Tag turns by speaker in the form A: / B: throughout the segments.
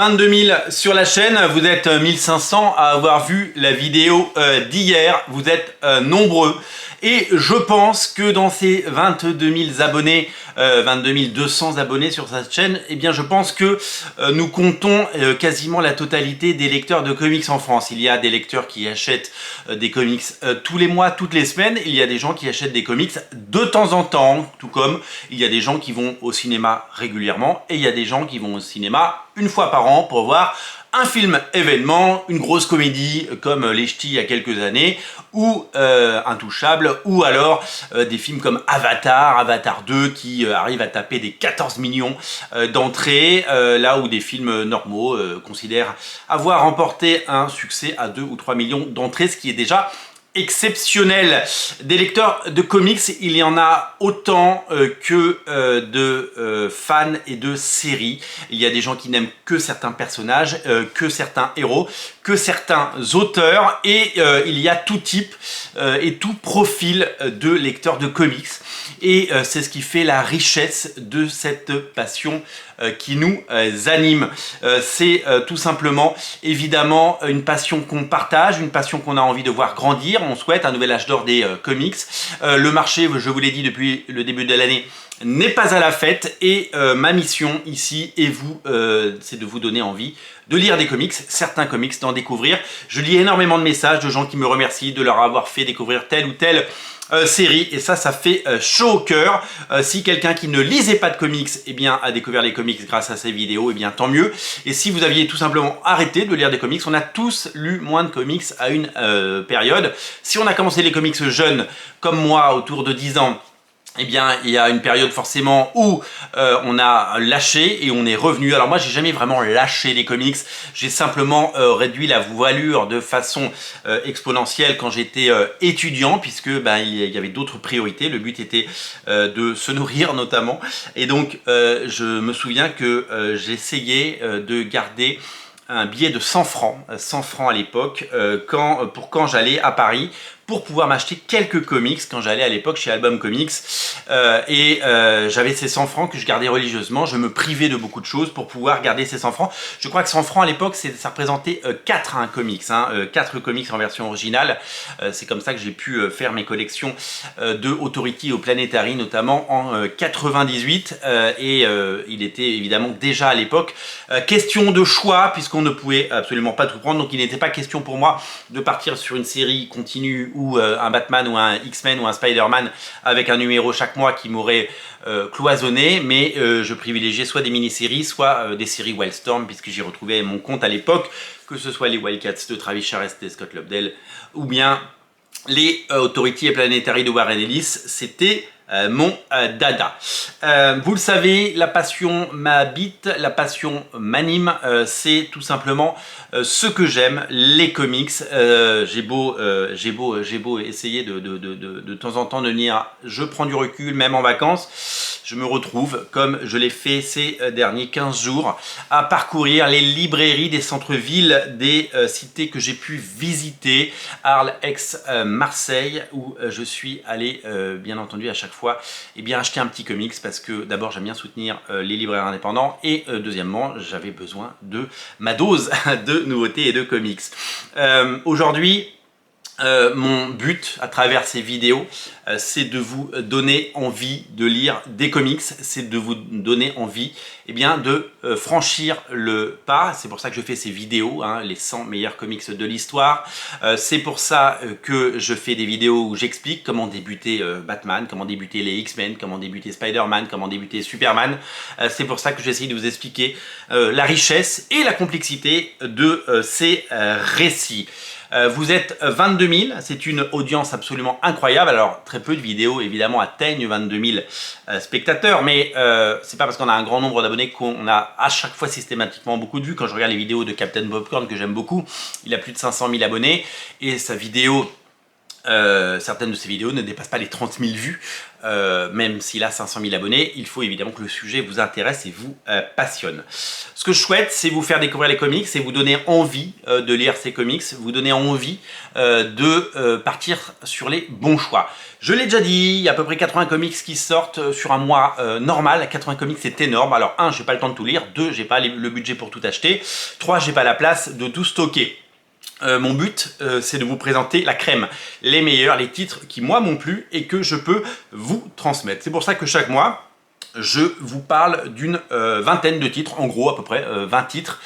A: 22 000 sur la chaîne, vous êtes 1500 à avoir vu la vidéo d'hier, vous êtes nombreux. Et je pense que dans ces 22 000 abonnés, 22 200 abonnés sur cette chaîne, eh bien je pense que nous comptons quasiment la totalité des lecteurs de comics en France. Il y a des lecteurs qui achètent des comics tous les mois, toutes les semaines. Il y a des gens qui achètent des comics de temps en temps, tout comme il y a des gens qui vont au cinéma régulièrement et il y a des gens qui vont au cinéma une fois par an pour voir un film événement, une grosse comédie comme Les Ch'tis il y a quelques années, ou Intouchable, ou alors des films comme Avatar 2 qui arrive à taper des 14 millions d'entrées, là où des films normaux considèrent avoir remporté un succès à 2 ou 3 millions d'entrées, ce qui est déjà exceptionnel. Des lecteurs de comics, il y en a autant que de fans et de séries. Il y a des gens qui n'aiment que certains personnages, que certains héros, que certains auteurs, et il y a tout type et tout profil de lecteurs de comics. Et c'est ce qui fait la richesse de cette passion qui nous anime. C'est tout simplement, évidemment, une passion qu'on partage, une passion qu'on a envie de voir grandir. On souhaite un nouvel âge d'or des comics. Le marché, je vous l'ai dit depuis le début de l'année, n'est pas à la fête, et ma mission ici et vous, c'est de vous donner envie de lire des comics, certains comics, d'en découvrir. Je lis énormément de messages de gens qui me remercient de leur avoir fait découvrir telle ou telle série, et ça fait chaud au cœur. Si quelqu'un qui ne lisait pas de comics eh bien, a découvert les comics grâce à ces vidéos, eh bien tant mieux. Et si vous aviez tout simplement arrêté de lire des comics, on a tous lu moins de comics à une période. Si on a commencé les comics jeunes, comme moi, autour de 10 ans, eh bien, il y a une période forcément où on a lâché et on est revenu. Alors moi, j'ai jamais vraiment lâché les comics. J'ai simplement réduit la voilure de façon exponentielle quand j'étais étudiant, puisque il y avait d'autres priorités. Le but était de se nourrir notamment. Et donc, je me souviens que j'essayais de garder un billet de 100 francs à l'époque, pour quand j'allais à Paris, pour pouvoir m'acheter quelques comics quand j'allais à l'époque chez Album Comics, j'avais ces 100 francs que je gardais religieusement. Je me privais de beaucoup de choses pour pouvoir garder ces 100 francs. Je crois que 100 francs à l'époque, ça représentait 4 comics, 4 comics en version originale. C'est comme ça que j'ai pu faire mes collections de Authority au Planetary, notamment en 98, et il était évidemment déjà à l'époque question de choix, puisqu'on ne pouvait absolument pas tout prendre, donc il n'était pas question pour moi de partir sur une série continue ou un Batman ou un X-Men ou un Spider-Man avec un numéro chaque mois qui m'aurait cloisonné, mais je privilégiais soit des mini-séries, soit des séries Wildstorm, puisque j'y retrouvais mon compte à l'époque, que ce soit les Wildcats de Travis Charest et Scott Lobdell, ou bien les Authority et Planetary de Warren Ellis. C'était mon dada. Vous le savez, la passion m'habite, la passion m'anime, c'est tout simplement ce que j'aime, les comics. J'ai beau essayer de temps en temps de lire, je prends du recul, même en vacances. Je me retrouve, comme je l'ai fait ces derniers 15 jours, à parcourir les librairies des centres-villes des cités que j'ai pu visiter, Arles, Aix, Marseille, où je suis allé, bien entendu, à chaque fois acheter un petit comics, parce que d'abord j'aime bien soutenir les libraires indépendants, et deuxièmement j'avais besoin de ma dose de nouveautés et de comics. Aujourd'hui, mon but à travers ces vidéos, c'est de vous donner envie de lire des comics, c'est de vous donner envie de franchir le pas. C'est pour ça que je fais ces vidéos, les 100 meilleurs comics de l'histoire. C'est pour ça que je fais des vidéos où j'explique comment débuter Batman, comment débuter les X-Men, comment débuter Spider-Man, comment débuter Superman. C'est pour ça que j'essaie de vous expliquer la richesse et la complexité de ces récits. Vous êtes 22 000, c'est une audience absolument incroyable. Alors très peu de vidéos évidemment atteignent 22 000 spectateurs, mais c'est pas parce qu'on a un grand nombre d'abonnés qu'on a à chaque fois systématiquement beaucoup de vues. Quand je regarde les vidéos de Captain Popcorn, que j'aime beaucoup, il a plus de 500 000 abonnés, et sa vidéo Certaines de ces vidéos ne dépassent pas les 30 000 vues, même s'il a 500 000 abonnés. Il faut évidemment que le sujet vous intéresse et vous passionne. Ce que je souhaite, c'est vous faire découvrir les comics et vous donner envie de lire ces comics, vous donner envie de partir sur les bons choix. Je l'ai déjà dit, il y a à peu près 80 comics qui sortent sur un mois normal. 80 comics, c'est énorme. Alors 1, j'ai pas le temps de tout lire. 2, j'ai pas le budget pour tout acheter. 3, j'ai pas la place de tout stocker. Mon but, c'est de vous présenter la crème, les meilleurs, les titres qui moi m'ont plu et que je peux vous transmettre. C'est pour ça que chaque mois, je vous parle d'une vingtaine de titres, en gros à peu près 20 titres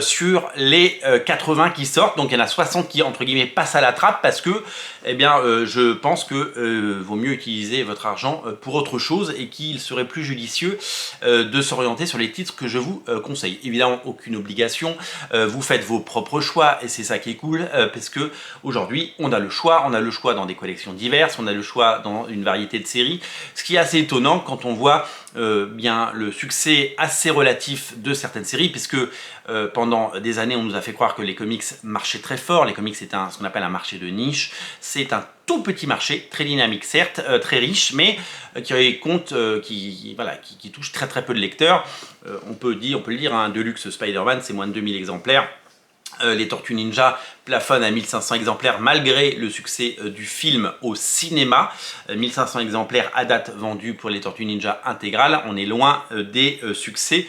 A: sur les 80 qui sortent. Donc il y en a 60 qui entre guillemets passent à la trappe parce que eh bien, je pense que vaut mieux utiliser votre argent pour autre chose et qu'il serait plus judicieux de s'orienter sur les titres que je vous conseille. Évidemment, aucune obligation, vous faites vos propres choix et c'est ça qui est cool parce que aujourd'hui on a le choix dans des collections diverses, on a le choix dans une variété de séries, ce qui est assez étonnant quand on voit bien le succès assez relatif de certaines séries, puisque pendant des années on nous a fait croire que les comics marchaient très fort. Les comics c'est ce qu'on appelle un marché de niche, c'est un tout petit marché, très dynamique certes, très riche, mais qui compte, qui touche très peu de lecteurs. On peut le dire, un Deluxe Spider-Man c'est moins de 2000 exemplaires. Les Tortues Ninja plafonnent à 1500 exemplaires malgré le succès du film au cinéma. 1500 exemplaires à date vendus pour les Tortues Ninja intégrales. On est loin des succès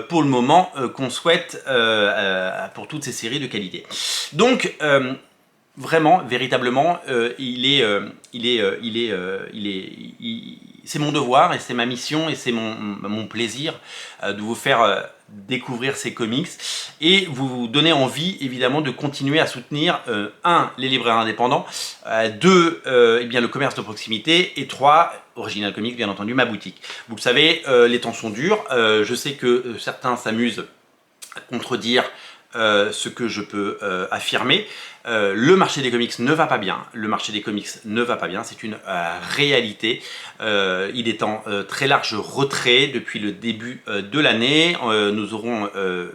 A: pour le moment qu'on souhaite pour toutes ces séries de qualité. Donc vraiment, véritablement, c'est mon devoir et c'est ma mission et c'est mon plaisir de vous faire découvrir ces comics et vous donner envie évidemment de continuer à soutenir 1. les libraires indépendants, 2. eh bien, le commerce de proximité et 3. Original Comics, bien entendu, ma boutique. Vous le savez, les temps sont durs, je sais que certains s'amusent à contredire ce que je peux affirmer. Le marché des comics ne va pas bien. Le marché des comics ne va pas bien, c'est une réalité. Il est en très large retrait depuis le début de l'année. Nous aurons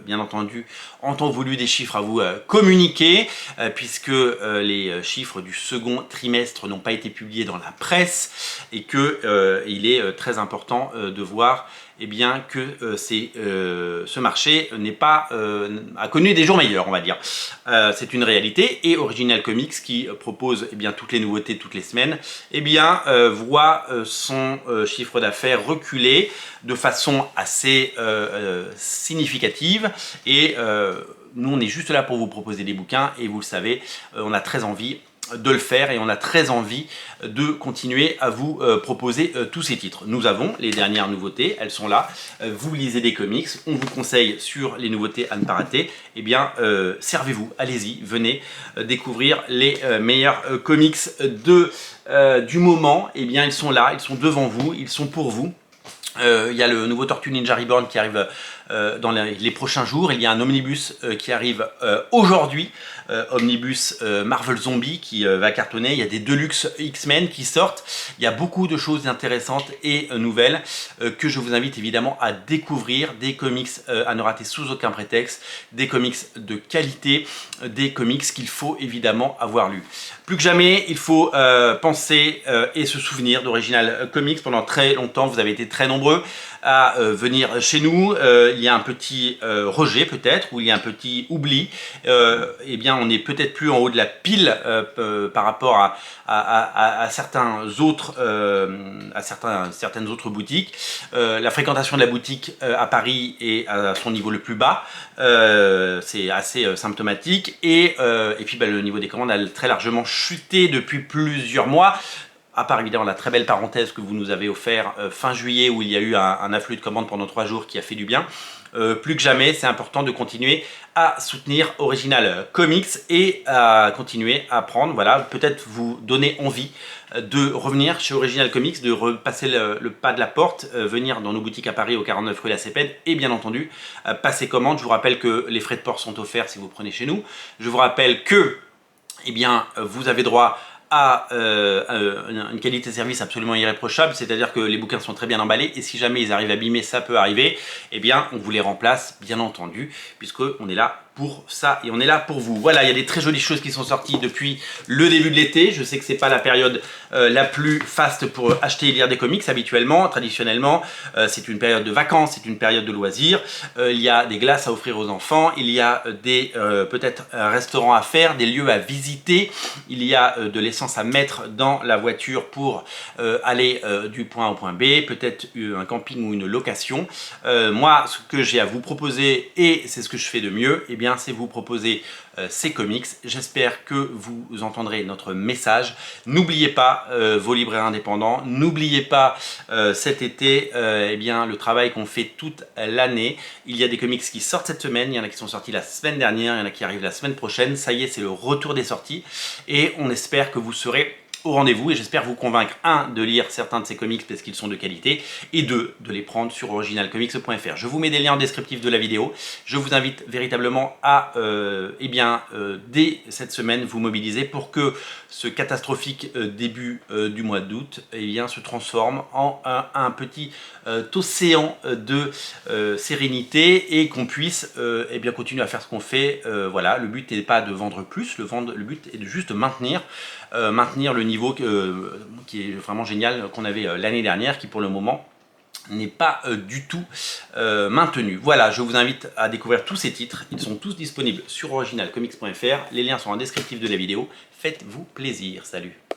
A: bien entendu en temps voulu des chiffres à vous communiquer, puisque les chiffres du second trimestre n'ont pas été publiés dans la presse et que il est très important de voir eh bien, que ce marché a connu des jours meilleurs, on va dire. C'est une réalité et Original Comics qui propose eh bien, toutes les nouveautés toutes les semaines eh bien, voit son chiffre d'affaires reculer de façon assez significative et nous on est juste là pour vous proposer des bouquins et vous le savez, on a très envie de le faire et on a très envie de continuer à vous proposer tous ces titres. Nous avons les dernières nouveautés, elles sont là. Vous lisez des comics, on vous conseille sur les nouveautés à ne pas rater. Eh bien, servez-vous, allez-y, venez découvrir les meilleurs comics du moment. Eh bien, ils sont là, ils sont devant vous, ils sont pour vous. Il y a le nouveau Tortue Ninja Reborn qui arrive dans les prochains jours. Il y a un omnibus qui arrive aujourd'hui, omnibus Marvel Zombie qui va cartonner. Il y a des Deluxe X-Men qui sortent. Il y a beaucoup de choses intéressantes et nouvelles que je vous invite évidemment à découvrir. Des comics à ne rater sous aucun prétexte, des comics de qualité, des comics qu'il faut évidemment avoir lus. Plus que jamais, il faut penser et se souvenir d'Original Comics. Pendant très longtemps, vous avez été très nombreux à venir chez nous. Il y a un petit rejet peut-être, ou il y a un petit oubli. Eh bien, on n'est peut-être plus en haut de la pile par rapport à certaines autres boutiques. La fréquentation de la boutique à Paris est à son niveau le plus bas. C'est assez symptomatique. Et puis le niveau des commandes a très largement chuté depuis plusieurs mois. À part évidemment la très belle parenthèse que vous nous avez offert fin juillet où il y a eu un afflux de commandes pendant 3 jours qui a fait du bien. Plus que jamais, c'est important de continuer à soutenir Original Comics et à continuer à prendre, voilà, peut-être vous donner envie de revenir chez Original Comics, de repasser le pas de la porte, venir dans nos boutiques à Paris au 49 rue La Cépède et bien entendu passer commande. Je vous rappelle que les frais de port sont offerts si vous prenez chez nous. Je vous rappelle que eh bien, vous avez droit a une qualité de service absolument irréprochable, c'est-à-dire que les bouquins sont très bien emballés et si jamais ils arrivent abîmés, ça peut arriver, eh bien on vous les remplace bien entendu, puisqu'on est là pour ça et on est là pour vous. Voilà, il y a des très jolies choses qui sont sorties depuis le début de l'été. Je sais que c'est pas la période la plus faste pour acheter et lire des comics habituellement, traditionnellement. C'est une période de vacances, c'est une période de loisirs. Il y a des glaces à offrir aux enfants, il y a des peut-être un restaurant à faire, des lieux à visiter, il y a de l'essence à mettre dans la voiture pour aller du point A au point B, peut-être un camping ou une location. Moi, ce que j'ai à vous proposer, et c'est ce que je fais de mieux, eh bien, c'est vous proposer ces comics. J'espère que vous entendrez notre message. N'oubliez pas vos libraires indépendants, n'oubliez pas cet été eh bien, le travail qu'on fait toute l'année. Il y a des comics qui sortent cette semaine, il y en a qui sont sortis la semaine dernière, il y en a qui arrivent la semaine prochaine. Ça y est, c'est le retour des sorties et on espère que vous serez au rendez-vous et j'espère vous convaincre, un, de lire certains de ces comics parce qu'ils sont de qualité et deux, de les prendre sur originalcomics.fr. Je vous mets des liens en descriptif de la vidéo. Je vous invite véritablement à, dès cette semaine, vous mobiliser pour que ce catastrophique début du mois d'août se transforme en un petit océan de sérénité et qu'on puisse continuer à faire ce qu'on fait. Voilà, le but n'est pas de vendre plus, le but est de juste maintenir le niveau qui est vraiment génial qu'on avait l'année dernière, qui pour le moment n'est pas du tout maintenu. Voilà, je vous invite à découvrir tous ces titres. Ils sont tous disponibles sur originalcomics.fr. Les liens sont en descriptif de la vidéo. Faites-vous plaisir. Salut!